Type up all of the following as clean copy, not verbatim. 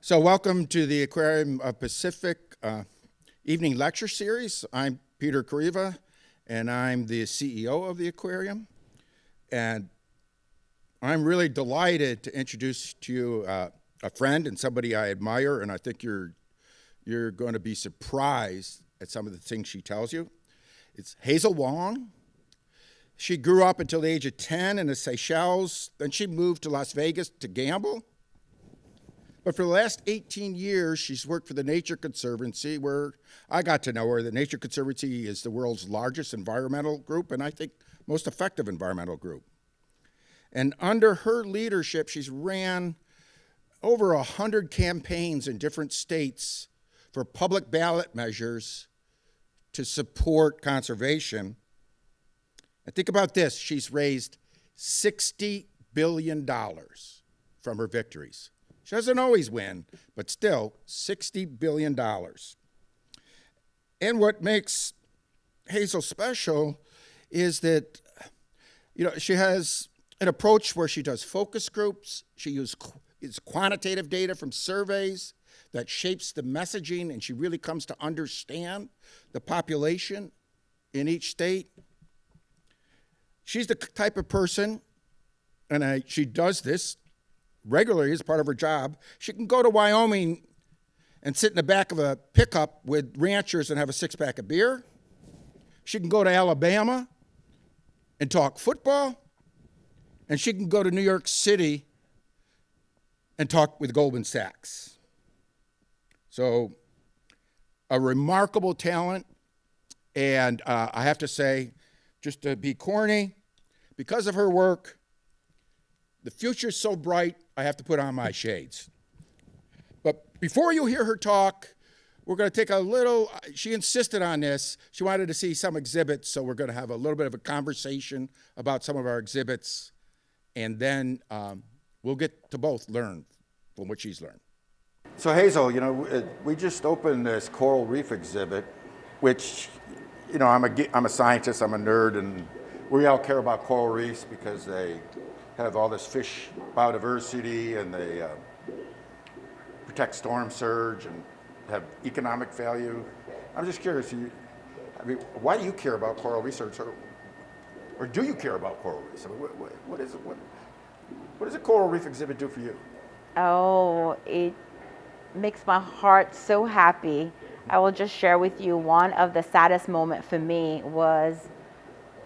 So welcome to the Aquarium of Pacific evening lecture series. I'm Peter Kareiva, and I'm the CEO of the Aquarium. And I'm really delighted to introduce to you a friend and somebody I admire, and I think you're going to be surprised at some of the things she tells you. It's Hazel Wong. She grew up until the age of 10 in the Seychelles. Then she moved to Las Vegas to gamble. But for the last 18 years, she's worked for the Nature Conservancy, where I got to know her. The Nature Conservancy is the world's largest environmental group, and I think most effective environmental group. And under her leadership, she's ran over 100 campaigns in different states for public ballot measures to support conservation. And think about this, she's raised $60 billion from her victories. She doesn't always win, but still, $60 billion. And what makes Hazel special is that, she has an approach where she does focus groups. She uses quantitative data from surveys that shapes the messaging, and she really comes to understand the population in each state. She's the type of person, and she does this regularly as part of her job. She can go to Wyoming and sit in the back of a pickup with ranchers and have a six-pack of beer. She can go to Alabama and talk football. And she can go to New York City and talk with Goldman Sachs. So a remarkable talent. And I have to say, just to be corny, because of her work, the future's so bright, I have to put on my shades. But before you hear her talk, we're going to take a little, she insisted on this. She wanted to see some exhibits, so we're going to have a little bit of a conversation about some of our exhibits, and then we'll get to both learn from what she's learned. So Hazel, we just opened this coral reef exhibit, which, I'm a scientist, I'm a nerd, and we all care about coral reefs because they have all this fish biodiversity, and they protect storm surge and have economic value. I'm just curious, why do you care about coral research, or do you care about coral reefs? What does a coral reef exhibit do for you? Oh, it makes my heart so happy. I will just share with you one of the saddest moments for me was,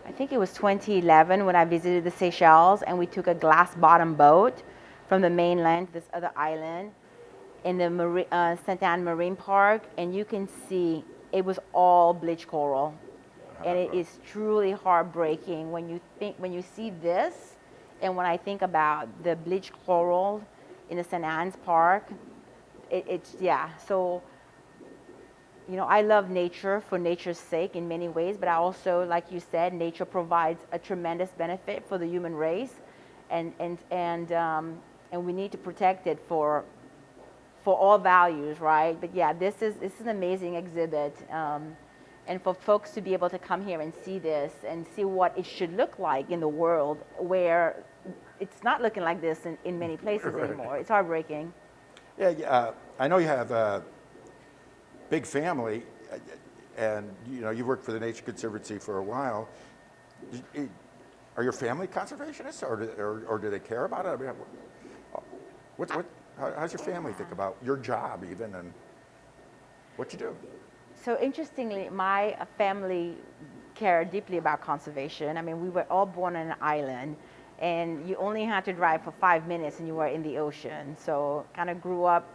I think it was 2011 when I visited the Seychelles, and we took a glass bottom boat from the mainland to this other island in the St. Anne Marine Park, and you can see it was all bleached coral. And it is truly heartbreaking when you see this, and when I think about the bleached coral in the St. Anne's Park, so I love nature for nature's sake in many ways, but I also, like you said, nature provides a tremendous benefit for the human race, and we need to protect it for all values, right? But yeah, this is an amazing exhibit, and for folks to be able to come here and see this and see what it should look like in the world, where it's not looking like this in many places anymore. It's heartbreaking. Yeah, I know you have a big family, and you worked for the Nature Conservancy for a while. Are your family conservationists, or do they care about it? I mean, how's your family think about your job even, and what you do? So interestingly, my family care deeply about conservation. I mean, we were all born on an island, and you only had to drive for 5 minutes and you were in the ocean. So kind of grew up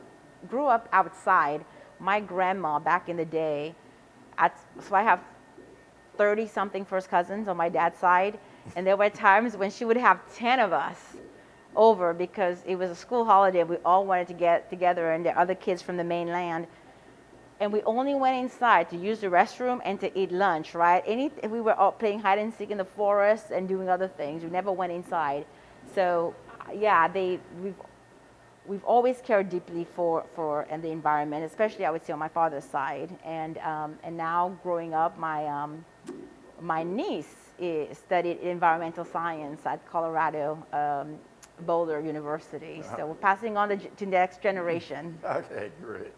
outside. My grandma back in the day, so I have 30-something first cousins on my dad's side, and there were times when she would have 10 of us over because it was a school holiday. We all wanted to get together, and there are other kids from the mainland. And we only went inside to use the restroom and to eat lunch, right? We were all playing hide and seek in the forest and doing other things. We never went inside. So, yeah, we've always cared deeply for the environment, especially I would say on my father's side. And now growing up, my niece studied environmental science at Colorado Boulder University. So we're passing on to the next generation. Okay, great.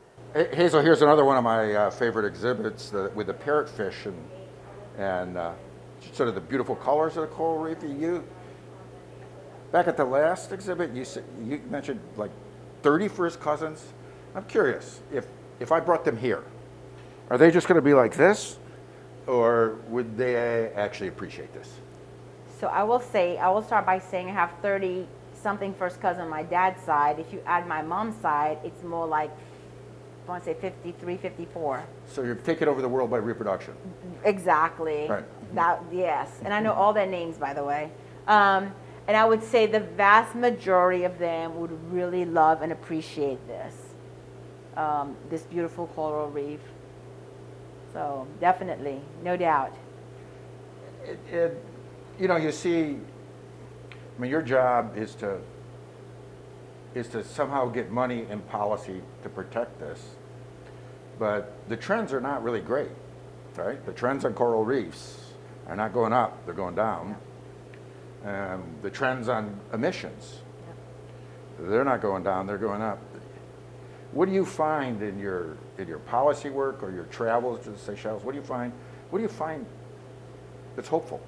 Hazel, here's another one of my favorite exhibits with the parrotfish and sort of the beautiful colors of the coral reef. Back at the last exhibit, you mentioned like 30 first cousins. I'm curious, if I brought them here, are they just going to be like this, or would they actually appreciate this? So I will start by saying I have 30 something first cousin on my dad's side. If you add my mom's side, it's more like, I want to say 53, 54. So you're taking over the world by reproduction. Exactly. Right. Yes. And I know all their names, by the way. And I would say the vast majority of them would really love and appreciate this beautiful coral reef. So definitely, no doubt. You see, I mean, your job is to somehow get money and policy to protect this, but the trends are not really great, right? The trends on coral reefs are not going up, they're going down. The trends on emissions, they're not going down, they're going up. What do you find in your policy work or your travels to the Seychelles? What do you find that's hopeful?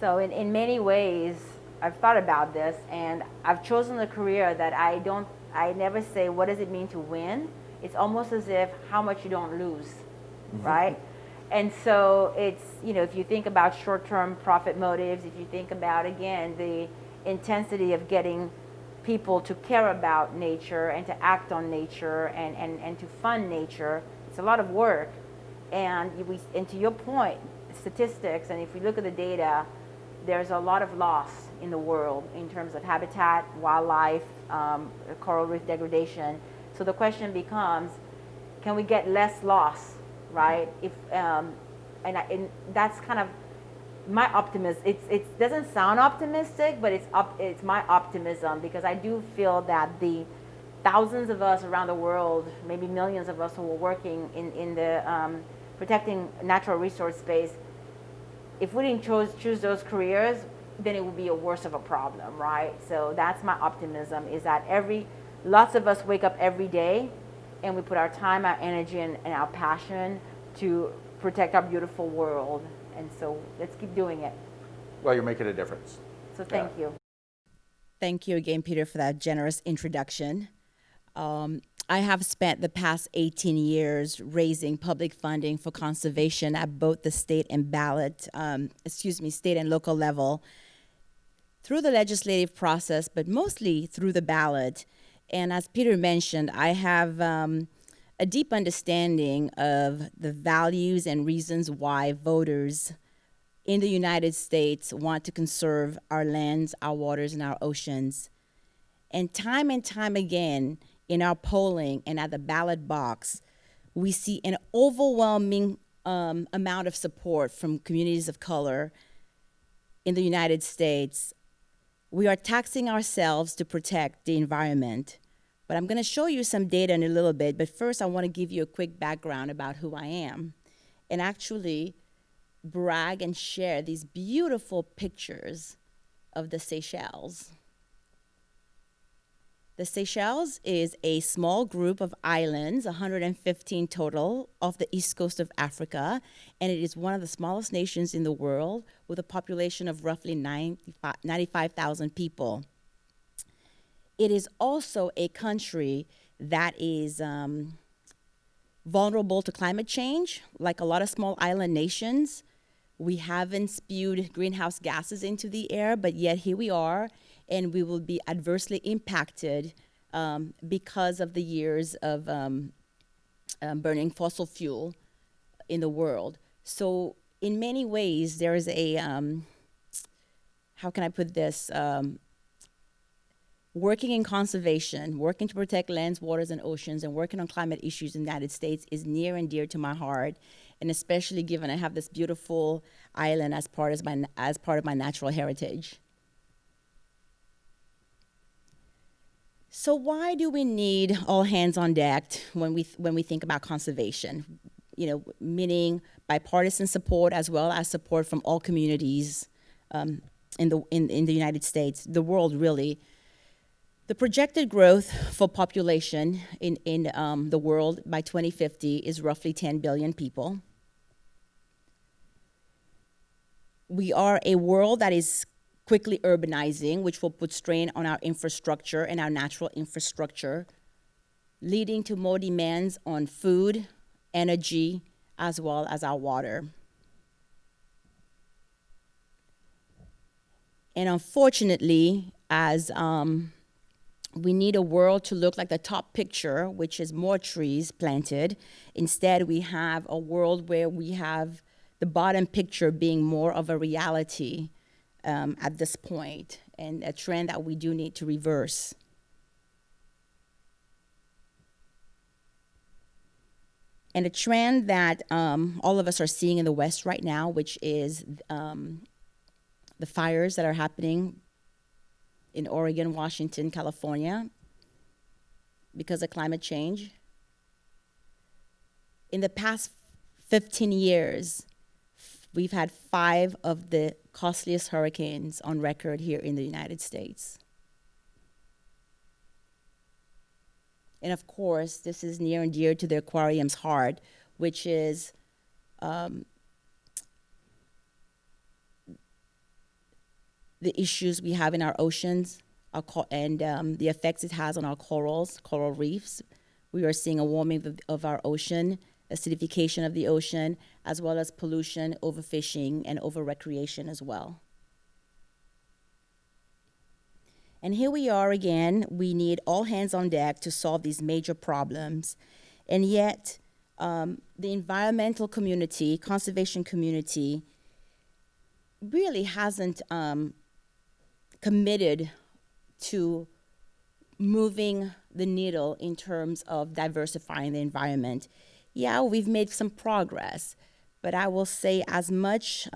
So in many ways, I've thought about this, and I've chosen a career that I never say, what does it mean to win? It's almost as if how much you don't lose, right? And so it's, if you think about short-term profit motives, if you think about, again, the intensity of getting people to care about nature and to act on nature and to fund nature, it's a lot of work. And to your point, statistics, and if we look at the data, there's a lot of loss in the world in terms of habitat, wildlife, coral reef degradation. So the question becomes, can we get less loss, right? And that's kind of my optimism. It doesn't sound optimistic, but it's my optimism, because I do feel that the thousands of us around the world, maybe millions of us who are working in the protecting natural resource space, if we didn't choose those careers, then it would be a worse of a problem, right? So that's my optimism, is that lots of us wake up every day and we put our time, our energy, and our passion to protect our beautiful world. And so let's keep doing it. Well, you're making a difference. So thank you. Thank you again, Peter, for that generous introduction. I have spent the past 18 years raising public funding for conservation at both the state and state and local level through the legislative process, but mostly through the ballot. And as Peter mentioned, I have a deep understanding of the values and reasons why voters in the United States want to conserve our lands, our waters, and our oceans. And time again, in our polling and at the ballot box, we see an overwhelming amount of support from communities of color in the United States. We are taxing ourselves to protect the environment. But I'm going to show you some data in a little bit, but first I want to give you a quick background about who I am, and actually brag and share these beautiful pictures of the Seychelles. The Seychelles is a small group of islands, 115 total, off the east coast of Africa, and it is one of the smallest nations in the world with a population of roughly 95,000 people. It is also a country that is vulnerable to climate change. Like a lot of small island nations, we haven't spewed greenhouse gases into the air, but yet here we are, and we will be adversely impacted because of the years of burning fossil fuel in the world. So in many ways, there is a, how can I put this? Working in conservation, working to protect lands, waters, and oceans, and working on climate issues in the United States is near and dear to my heart, and especially given I have this beautiful island as part of my natural heritage. So why do we need all hands on deck when we think about conservation? Meaning bipartisan support as well as support from all communities in the United States, the world really. The projected growth for population in the world by 2050 is roughly 10 billion people. We are a world that is quickly urbanizing, which will put strain on our infrastructure and our natural infrastructure, leading to more demands on food, energy, as well as our water. And unfortunately, as we need a world to look like the top picture, which is more trees planted. Instead, we have a world where we have the bottom picture being more of a reality at this point, and a trend that we do need to reverse. And a trend that all of us are seeing in the West right now, which is the fires that are happening in Oregon, Washington, California, because of climate change. In the past 15 years, we've had 5 of the costliest hurricanes on record here in the United States. And of course, this is near and dear to the aquarium's heart, which is the issues we have in our oceans and the effects it has on our coral reefs. We are seeing a warming of our ocean, acidification of the ocean, as well as pollution, overfishing, and over-recreation as well. And here we are again. We need all hands on deck to solve these major problems. And yet, the environmental community, conservation community, really hasn't committed to moving the needle in terms of diversifying the environment. Yeah, we've made some progress, but I will say as much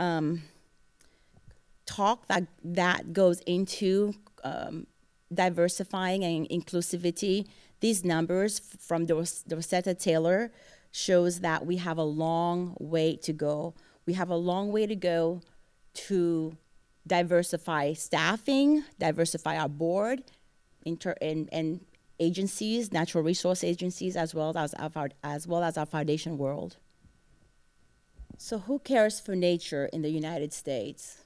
talk that goes into diversifying and inclusivity, these numbers from Dorcetta Taylor shows that we have a long way to go. We have a long way to go to diversify staffing, diversify our board, and agencies, natural resource agencies, as well as our foundation world. So who cares for nature in the United States?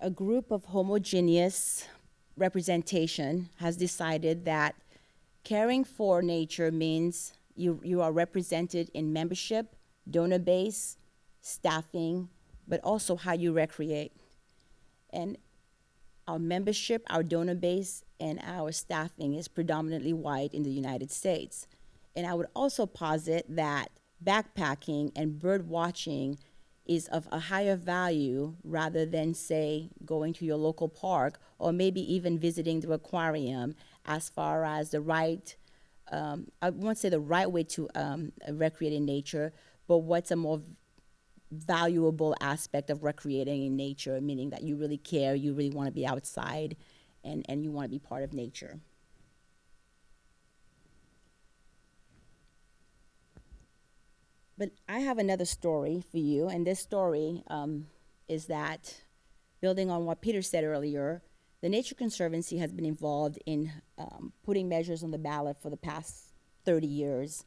A group of homogeneous representation has decided that caring for nature means you are represented in membership, donor base, staffing, but also how you recreate. And our membership, our donor base, and our staffing is predominantly white in the United States. And I would also posit that backpacking and bird watching is of a higher value rather than, say, going to your local park or maybe even visiting the aquarium as far as the right, I won't say the right way to recreate in nature, but what's a more valuable aspect of recreating in nature, meaning that you really care, you really want to be outside, and you want to be part of nature. But I have another story for you, and this story is that, building on what Peter said earlier, the Nature Conservancy has been involved in putting measures on the ballot for the past 30 years.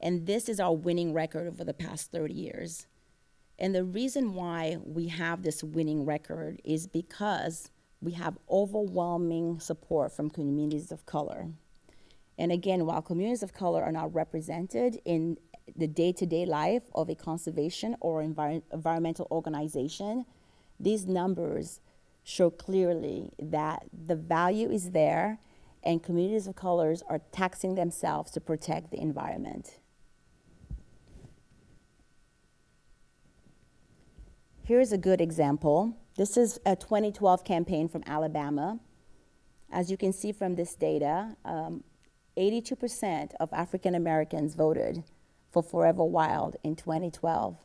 And this is our winning record over the past 30 years. And the reason why we have this winning record is because we have overwhelming support from communities of color. And again, while communities of color are not represented in the day-to-day life of a conservation or environmental organization, these numbers show clearly that the value is there and communities of colors are taxing themselves to protect the environment. Here's a good example. This is a 2012 campaign from Alabama. As you can see from this data, 82% of African Americans voted for Forever Wild in 2012.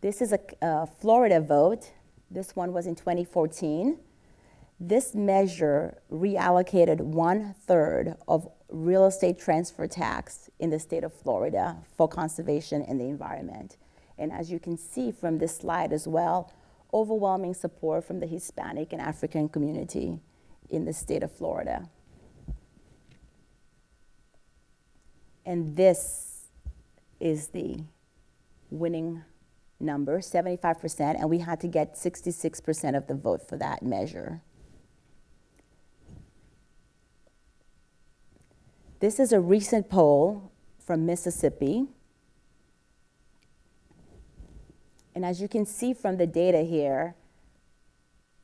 This is a Florida vote. This one was in 2014. This measure reallocated 1/3 of real estate transfer tax in the state of Florida for conservation and the environment. And as you can see from this slide as well, overwhelming support from the Hispanic and African community in the state of Florida. And this is the winning number, 75%, and we had to get 66% of the vote for that measure. This is a recent poll from Mississippi. And as you can see from the data here,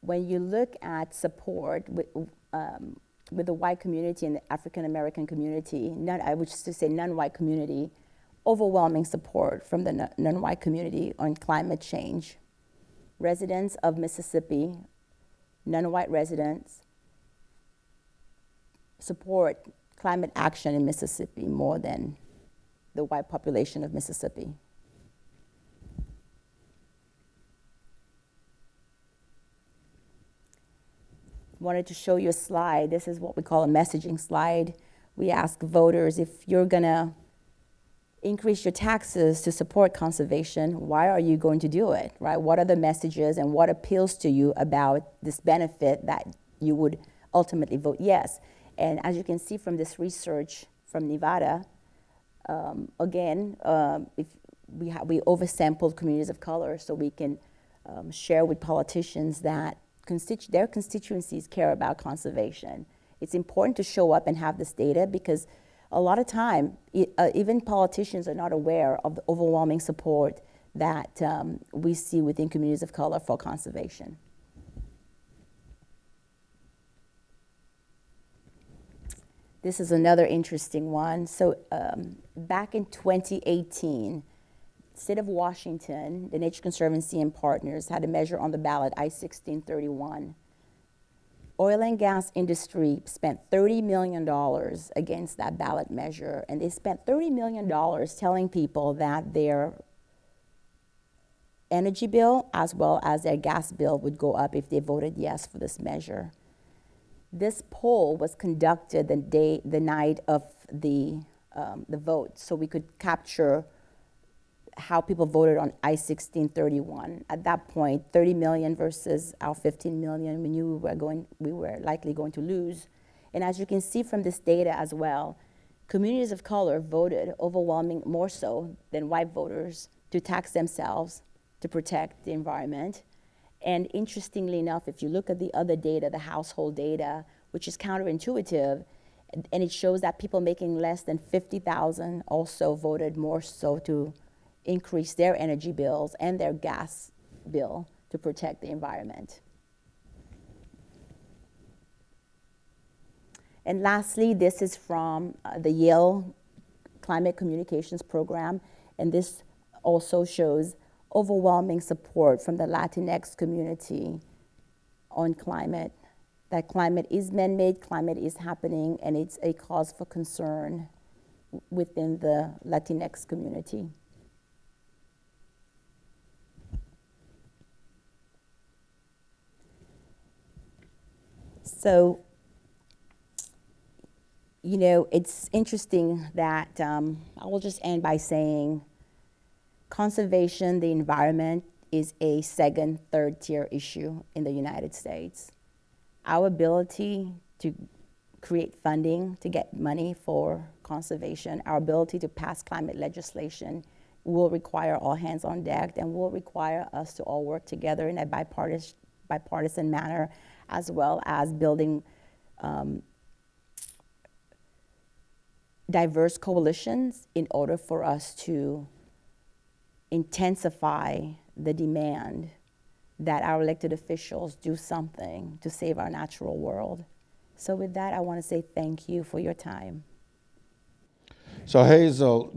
when you look at support with the white community and the African American community, I would just say non-white community, overwhelming support from the non-white community on climate change. Residents of Mississippi, non-white residents, support climate action in Mississippi more than the white population of Mississippi. Wanted to show you a slide. This is what we call a messaging slide. We ask voters, if you're gonna increase your taxes to support conservation, why are you going to do it, right? What are the messages and what appeals to you about this benefit that you would ultimately vote yes? And as you can see from this research from Nevada, if we oversampled communities of color so we can share with politicians that their constituencies care about conservation. It's important to show up and have this data because a lot of time, even politicians are not aware of the overwhelming support that we see within communities of color for conservation. This is another interesting one. So back in 2018, State of Washington, the Nature Conservancy and partners had a measure on the ballot, I-1631. Oil and gas industry spent $30 million against that ballot measure, and they spent $30 million telling people that their energy bill as well as their gas bill would go up if they voted yes for this measure. This poll was conducted the night of the vote, so we could capture how people voted on I-1631. At that point, 30 million versus our 15 million, we knew we were likely going to lose. And as you can see from this data as well, communities of color voted overwhelming more so than white voters to tax themselves to protect the environment. And interestingly enough, if you look at the other data, the household data, which is counterintuitive, and it shows that people making less than 50,000 also voted more so to increase their energy bills and their gas bill to protect the environment. And lastly, this is from the Yale Climate Communications Program, and this also shows overwhelming support from the Latinx community on climate, that climate is man-made, climate is happening, and it's a cause for concern within the Latinx community. So, you know, it's interesting that I will just end by saying conservation, the environment, is a second, third tier issue in the United States. Our ability to create funding to get money for conservation, our ability to pass climate legislation will require all hands on deck and will require us to all work together in a bipartisan manner, as well as building diverse coalitions in order for us to intensify the demand that our elected officials do something to save our natural world. So with that, I want to say thank you for your time. So Hazel,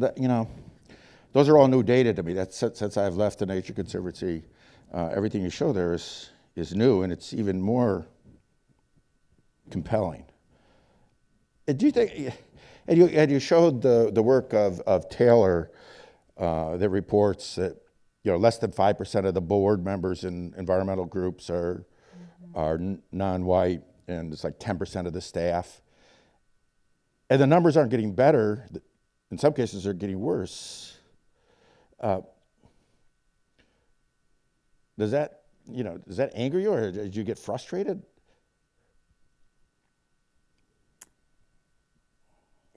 those are all new data to me. That's since I've left the Nature Conservancy. Everything you show there is new, and it's even more compelling. Do you think, and you showed the work of Taylor that reports that less than 5% of the board members in environmental groups are non-white, and it's like 10% of the staff. And the numbers aren't getting better. In some cases, they're getting worse. Does that anger you, or did you get frustrated?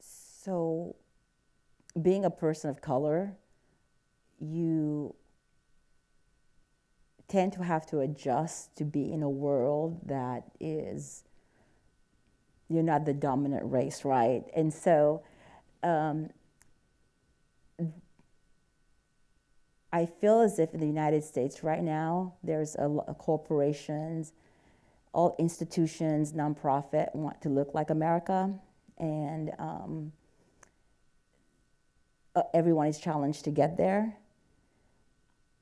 So, being a person of color, you tend to have to adjust to be in a world that is, you're not the dominant race, right? And so I feel as if in the United States right now, there's corporations, all institutions, nonprofit want to look like America, and everyone is challenged to get there.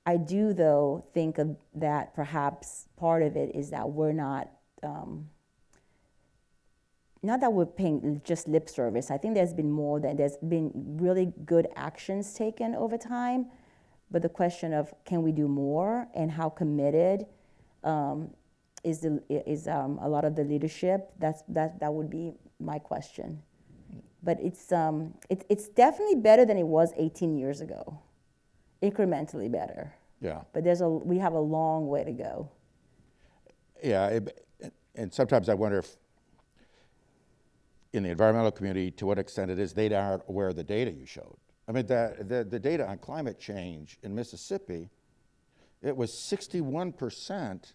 I do, though, think that perhaps part of it is that we're not that we're paying just lip service. I think there's been really good actions taken over time, but the question of can we do more and how committed is a lot of the leadership. That would be my question. But it's definitely better than it was 18 years ago. Incrementally better. Yeah. But we have a long way to go. Yeah, and sometimes I wonder if in the environmental community, to what extent it is they aren't aware of the data you showed. I mean, the data on climate change in Mississippi, it was 61%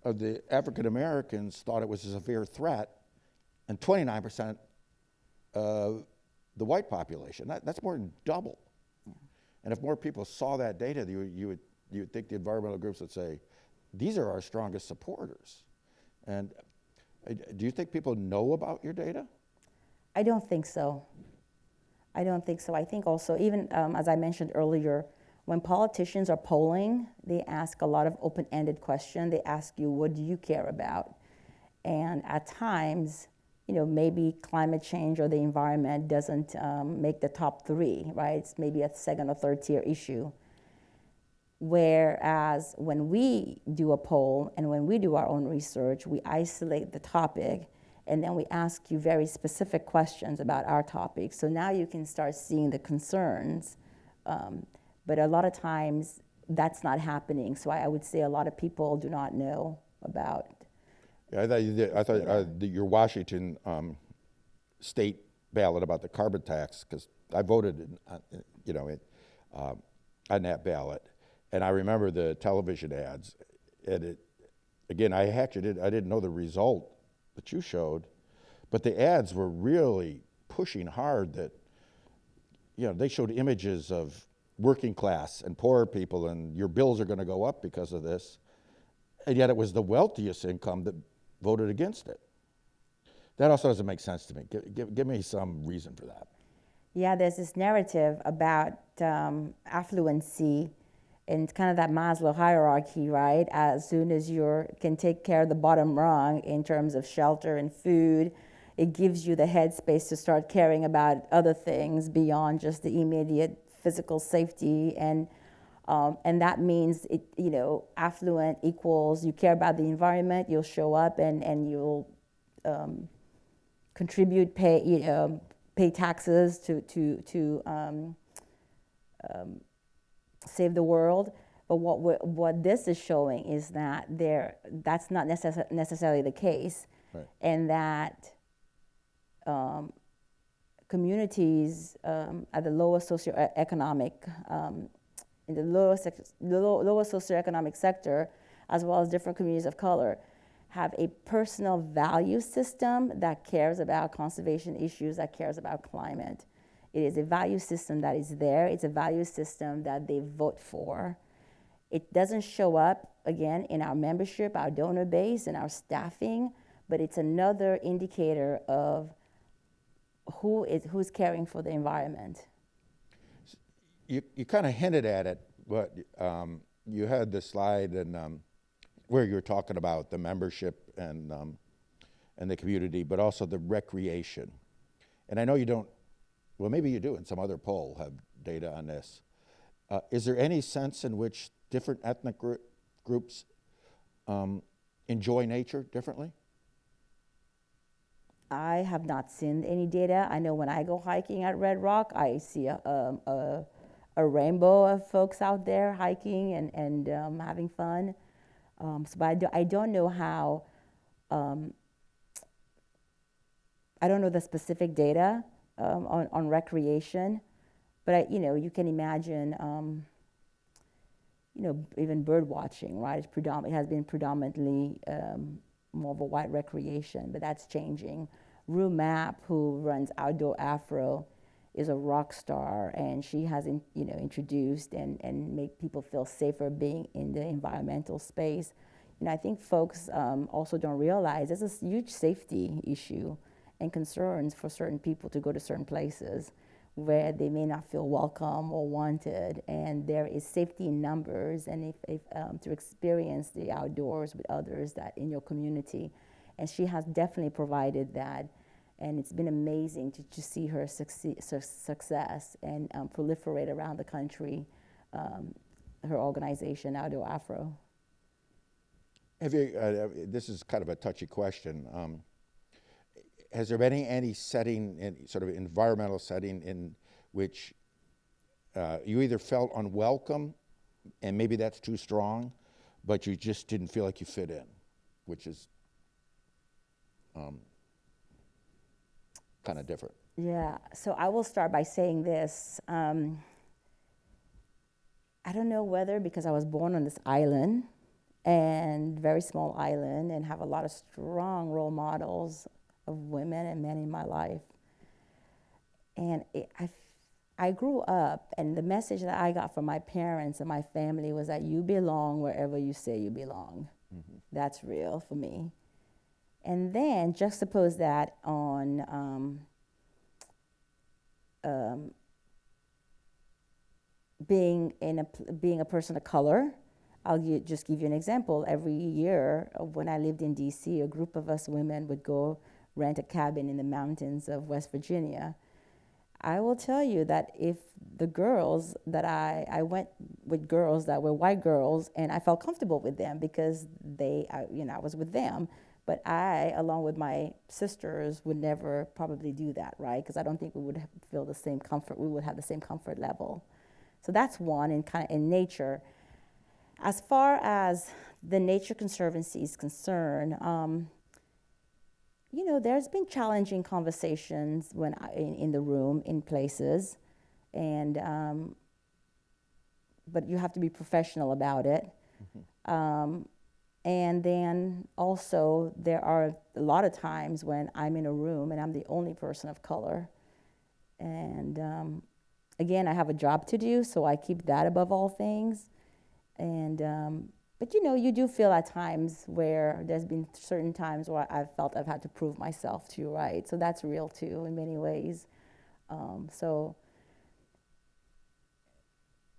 of the African Americans thought it was a severe threat, and 29% of the white population. That's more than double. And if more people saw that data, you would think the environmental groups would say, these are our strongest supporters. And do you think people know about your data? I don't think so. I think also, even as I mentioned earlier, when politicians are polling, they ask a lot of open-ended questions. They ask you, what do you care about? And at times, maybe climate change or the environment doesn't make the top three, right? It's maybe a second or third tier issue. Whereas when we do a poll and when we do our own research, we isolate the topic and then we ask you very specific questions about our topic. So now you can start seeing the concerns. But a lot of times that's not happening. So I would say a lot of people do not know about. Yeah, I thought you did. I thought your Washington state ballot about the carbon tax, because I voted, on that ballot, and I remember the television ads, and I didn't know the result that you showed, but the ads were really pushing hard that, they showed images of working class and poor people, and your bills are going to go up because of this, and yet it was the wealthiest income that voted against it. That also doesn't make sense to me. Give me some reason for that. Yeah, there's this narrative about affluency and kind of that Maslow hierarchy, right? As soon as you can take care of the bottom rung in terms of shelter and food, it gives you the headspace to start caring about other things beyond just the immediate physical safety. And that means affluent equals you care about the environment, you'll show up and you'll contribute, pay taxes to save the world. But what this is showing is that that's not necessarily the case, right. And that communities at the lowest socioeconomic in the lowest socioeconomic sector, as well as different communities of color, have a personal value system that cares about conservation issues, that cares about climate. It is a value system that is there. It's a value system that they vote for. It doesn't show up, again, in our membership, our donor base, and our staffing, but it's another indicator of who's caring for the environment. You kind of hinted at it, but you had the slide and where you were talking about the membership and the community, but also the recreation. And I know you don't, well, maybe you do in some other poll have data on this. Is there any sense in which different ethnic groups enjoy nature differently? I have not seen any data. I know when I go hiking at Red Rock, I see a rainbow of folks out there hiking and having fun. But I don't know how, I don't know the specific data on recreation, but you can imagine, even bird watching, right? It has been predominantly more of a white recreation, but that's changing. Rue Mapp, who runs Outdoor Afro, is a rock star, and she has introduced and make people feel safer being in the environmental space. I think folks also don't realize there's a huge safety issue and concerns for certain people to go to certain places where they may not feel welcome or wanted, and there is safety in numbers, and if to experience the outdoors with others that in your community, and she has definitely provided that, and it's been amazing to see her success and proliferate around the country, her organization, Outdoor Afro. Have you, this is kind of a touchy question. Has there been any setting, any sort of environmental setting in which you either felt unwelcome, and maybe that's too strong, but you just didn't feel like you fit in, which is kind of different? Yeah, so I will start by saying this. I don't know whether because I was born on this island, and very small island, and have a lot of strong role models of women and men in my life. And I grew up, and the message that I got from my parents and my family was that you belong wherever you say you belong. Mm-hmm. That's real for me. And then juxtapose that on being a person of color. I'll just give you an example. Every year when I lived in DC, a group of us women would go rent a cabin in the mountains of West Virginia. I will tell you that if the girls that I went with girls that were white girls, and I felt comfortable with them because I was with them, but I, along with my sisters, would never probably do that, right? Because I don't think we would feel the same comfort, we would have the same comfort level. So that's one in nature. As far as the Nature Conservancy is concerned, there's been challenging conversations when in the room, in places, and but you have to be professional about it. Mm-hmm. And then also there are a lot of times when I'm in a room and I'm the only person of color, and again, I have a job to do, so I keep that above all things. And but you do feel at times where there's been certain times where I've felt I've had to prove myself to you, right? So that's real too in many ways.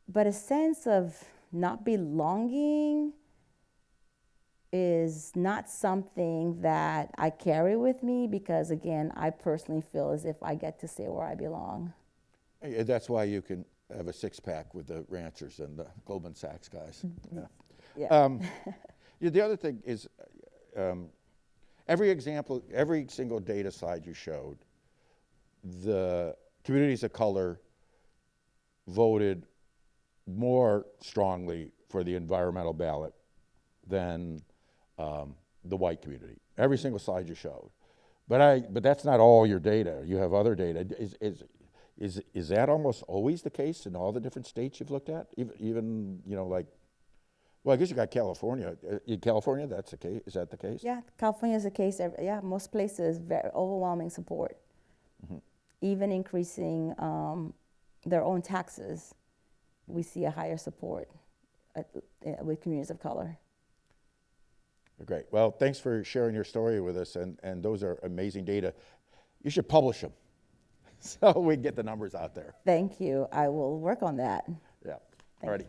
But a sense of not belonging is not something that I carry with me because, again, I personally feel as if I get to say where I belong. That's why you can have a six-pack with the ranchers and the Goldman Sachs guys. Yeah. Yeah. The other thing is, every single data slide you showed, the communities of color voted more strongly for the environmental ballot than the white community. Every single slide you showed, but that's not all your data. You have other data. Is that almost always the case in all the different states you've looked at? Even well, I guess you got California. In California, that's the case. Is that the case? Yeah, California is the case. Most places, very overwhelming support. Mm-hmm. Even increasing their own taxes, we see a higher support with communities of color. Great. Well, thanks for sharing your story with us, and those are amazing data. You should publish them so we can get the numbers out there. Thank you. I will work on that. Yeah. All righty.